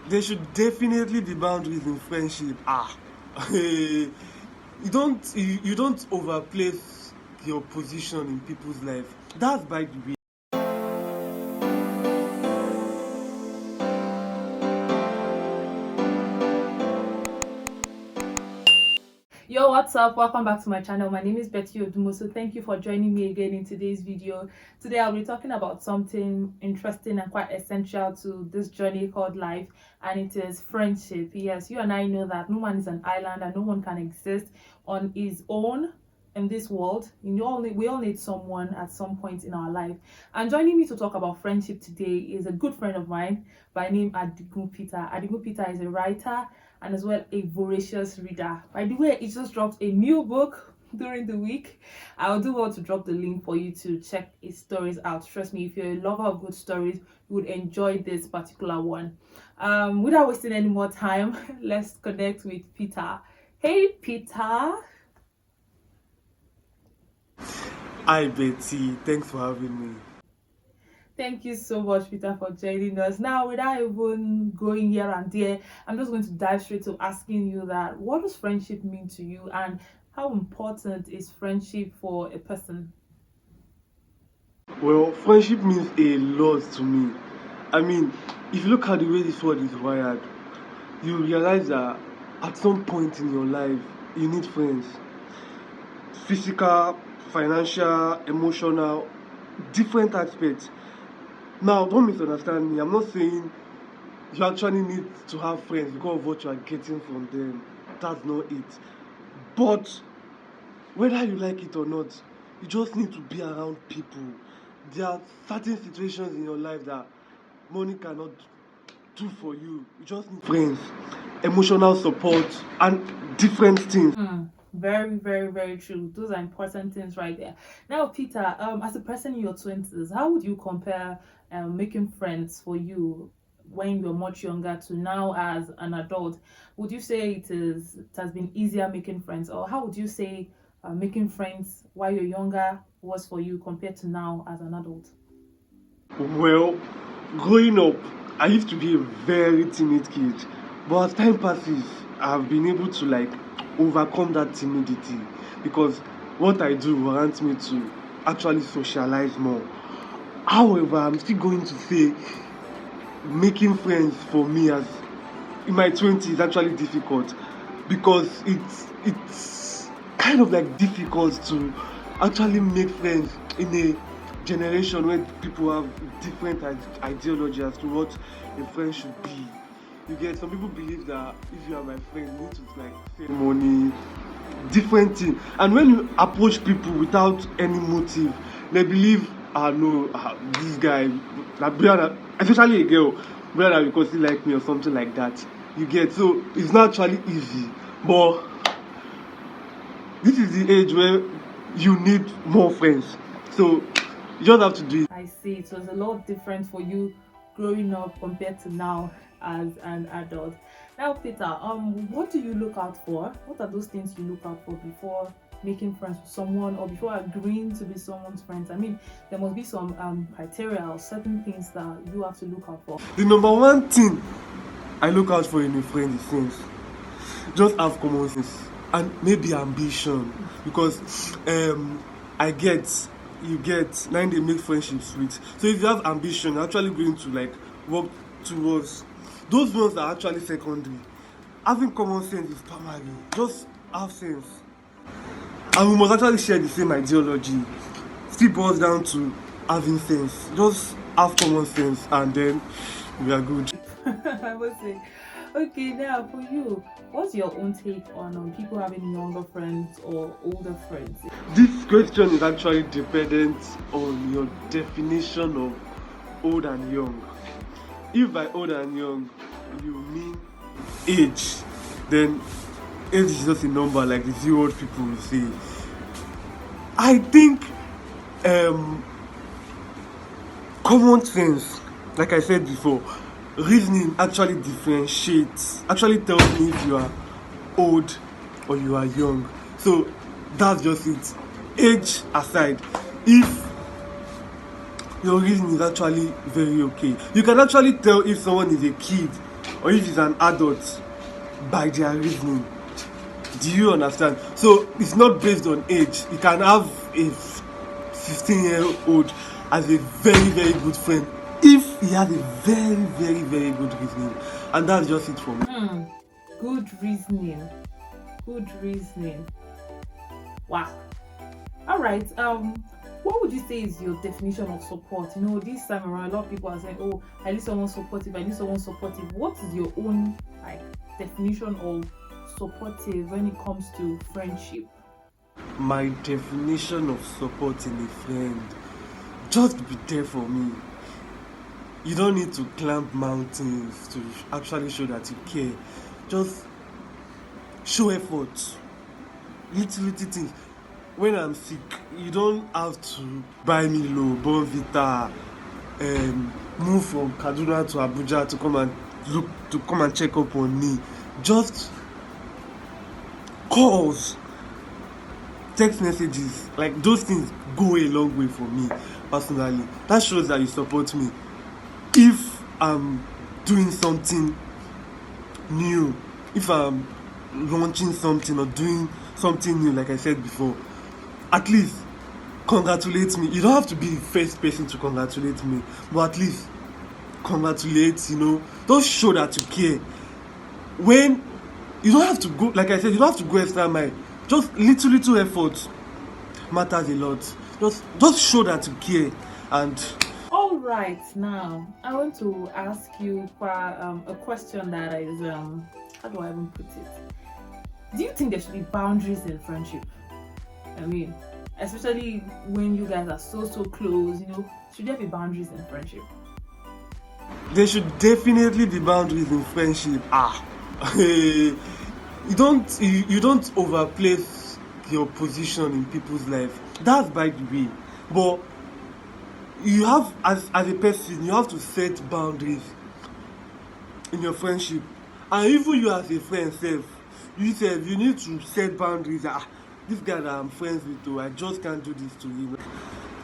There should definitely be boundaries in friendship. You don't overplace your position in people's life. That's by the way. Yo, what's up? Welcome back to my channel. My name is Betty Odumo. So thank you for joining me again in today's video. Today I'll be talking about something interesting and quite essential to this journey called life, and it is friendship. Yes, you and I know that no one is an island and no one can exist on his own in this world. We all need someone at some point in our life. And joining me to talk about friendship today is a good friend of mine by name Adigun Peter. Adigun Peter is a writer and as well a voracious reader. By the way, he just dropped a new book during the week. I'll do well to drop the link for you to check his stories out. Trust me, if you're a lover of good stories, you would enjoy this particular one. Without wasting any more time, let's connect with Peter. Hey, Peter. Hi Betty, thanks for having me. Thank you so much, Peter, for joining us. Now, without even going here and there, I'm just going to dive straight to asking you that what does friendship mean to you, and how important is friendship for a person? Well, friendship means a lot to me. I mean, if you look at the way this world is wired, you realize that at some point in your life, you need friends. Physical, financial, emotional, different aspects. Now, don't misunderstand me. I'm not saying you actually need to have friends because of what you are getting from them. That's not it. But whether you like it or not, you just need to be around people. There are certain situations in your life that money cannot do for you. You just need friends, emotional support, and different things. Very, very, very true. Those are important things right there. Now, Peter, as a person in your 20s, how would you compare making friends for you when you're much younger to now as an adult? Would you say it has been easier making friends, or how would you say making friends while you're younger was for you compared to now as an adult? Well, growing up, I used to be a very timid kid, but as time passes, I've been able to overcome that timidity because what I do warrants me to actually socialize more. However, I'm still going to say making friends for me as in my 20s is actually difficult because it's kind of difficult to actually make friends in a generation where people have different ideology as to what a friend should be. You get some people believe that if you are my friend, you need to send money, different thing. And when you approach people without any motive, they believe, no, this guy, especially a girl, brother, because he like me or something like that. You get, so it's not actually easy, but this is the age where you need more friends. So you just have to do it. I see. It was a lot different for you growing up compared to now as an adult. Now, Peter, what do you look out for? What are those things you look out for before making friends with someone or before agreeing to be someone's friends? I mean, there must be some criteria or certain things that you have to look out for. The number one thing I look out for in a friend is sense. Just have common sense and maybe ambition, because you get now they make friendship sweet. So if you have ambition, you're actually going to work towards those ones that are actually secondary. Having common sense is primary. Just have sense, and we must actually share the same ideology. Still boils down to having sense. Just have common sense and then we are good. I must say. Okay, now for you, what's your own take on people having younger friends or older friends? This question is actually dependent on your definition of old and young. If by old and young you mean age, then age is just a number like the few old people will say. I think common sense, like I said before, reasoning actually differentiates, actually tells me if you are old or you are young. So that's just it. Age aside, if your reason is actually very okay, you can actually tell if someone is a kid or if he's an adult, by their reasoning. Do you understand? So it's not based on age. You can have a 15-year-old as a very, very good friend if he has a very, very, very good reasoning. And that's just it for me. Good reasoning. Good reasoning. Wow. All right. What would you say is your definition of support? You know, this time around, a lot of people are saying, "Oh, I need someone supportive. I need someone supportive." What is your own like definition of supportive when it comes to friendship? My definition of supporting a friend, just be there for me. You don't need to climb mountains to actually show that you care. Just show effort. Little things. When I'm sick, you don't have to buy me low, Bonvita, move from Kaduna to Abuja to come and check up on me. Just calls, text messages, like those things go a long way for me personally. That shows that you support me. If I'm doing something new, if I'm launching something or doing something new, like I said before, at least congratulate me. You don't have to be the first person to congratulate me, but at least congratulate, don't show that you care. When you don't have to go, like I said, you don't have to go extra mile. Just little effort matters a lot. Just show that you care. And all right, now I want to ask you a question that is how do I even put it? Do you think there should be boundaries in friendship? I mean, especially when you guys are so close, should there be boundaries in friendship? There should definitely be boundaries in friendship. You don't overplace your position in people's life. That's by the way. But you have, as a person, you have to set boundaries in your friendship. And even you as a friend you need to set boundaries. This guy that I'm friends with, I just can't do this to him.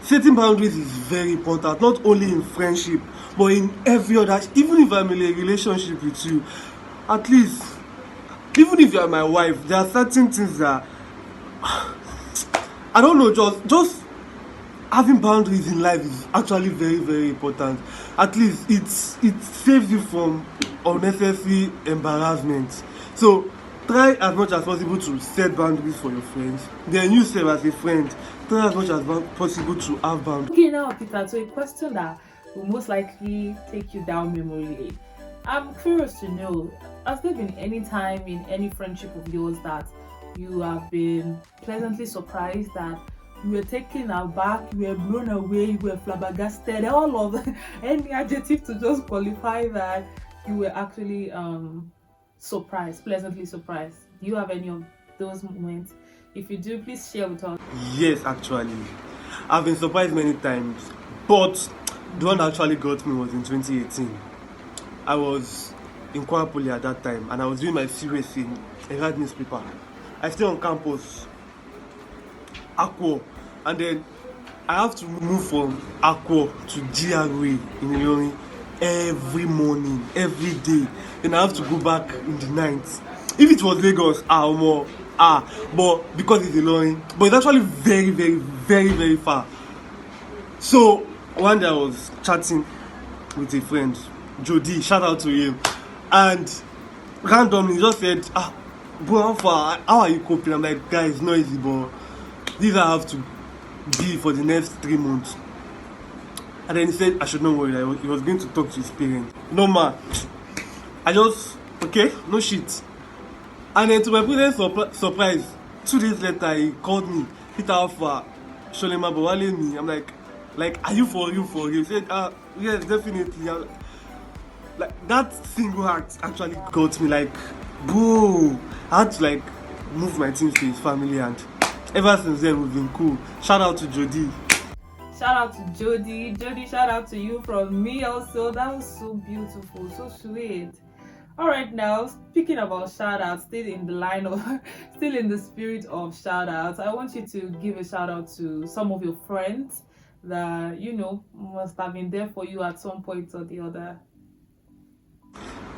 Setting boundaries is very important, not only in friendship, but in every other. Even if I'm in a relationship with you, at least, even if you are my wife, there are certain things that I don't know. Just having boundaries in life is actually very, very important. At least it saves you from unnecessary embarrassment. So try as much as possible to set boundaries for your friends. Then you serve as a friend. Try as much as possible to have boundaries. Okay, now Peter, so a question that will most likely take you down memory lane. I'm curious to know, has there been any time in any friendship of yours that you have been pleasantly surprised, that you were taken aback, you were blown away, you were flabbergasted, all of any adjective to just qualify that you were actually surprised, pleasantly surprised? Do you have any of those moments? If you do, please share with us. Yes, actually. I've been surprised many times, but the one that actually got me was in 2018. I was in Kwapoli at that time, and I was doing my series in a Herald newspaper. I stay on campus, Akwo, and then I have to move from Akwo to GRA in Ilorin every morning, every day. Then I have to go back in the night. If it was Lagos, but because it's Ilorin, but it's actually very, very, very, very far. So one day I was chatting with a friend, Jody, shout out to him, and randomly he just said, bro, how are you coping? I'm like, guys, it's not easy, but this I have to be for the next 3 months. And then he said I should not worry, he was going to talk to his parents. No man, I just, okay, no shit. And then to my parents' surprise, 2 days later he called me, Peter Alpha, Sholema Bawale me. I'm like, are you for real? He said, yes, definitely. Like that single act actually got me, like, bro. I had to move my things to his family, and ever since then we've been cool. Shout out to Jody. Shout out to Jody. Jody, shout out to you from me also. That was so beautiful, so sweet. All right, now speaking about shout outs, still in the spirit of shout outs, I want you to give a shout out to some of your friends that must have been there for you at some point or the other.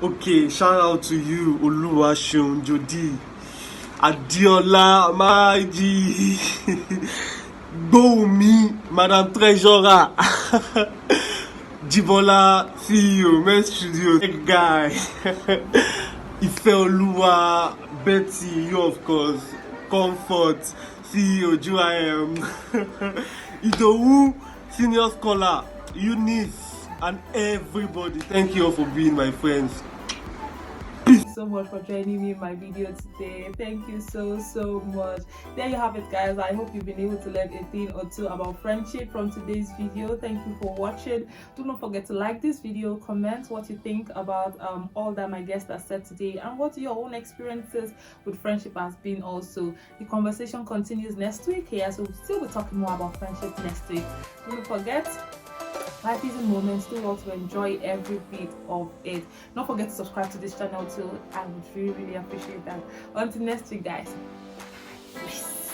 Okay, shout out to you, Oluwaseun Jody, Adiola, Maji, Gbomi, Madam Treasurer, Jibola, CEO, Men Studio, Tech Guy, Ifeoluwa, Betty, you of course, Comfort, CEO, JUIM, Idowu, Senior Scholar, Eunice, and everybody. Thank you all for being my friends. Thank you so much for joining me in my video today. Thank you so much. There you have it, guys. I hope you've been able to learn a thing or two about friendship from today's video. Thank you for watching. Do not forget to like this video, comment what you think about all that my guests have said today, and what your own experiences with friendship has been. Also, the conversation continues next week here, so we'll still be talking more about friendship next week. Do not forget, life is in moments, do well to enjoy every bit of it. Don't forget to subscribe to this channel too. I would really appreciate that. Until next week, guys. Peace.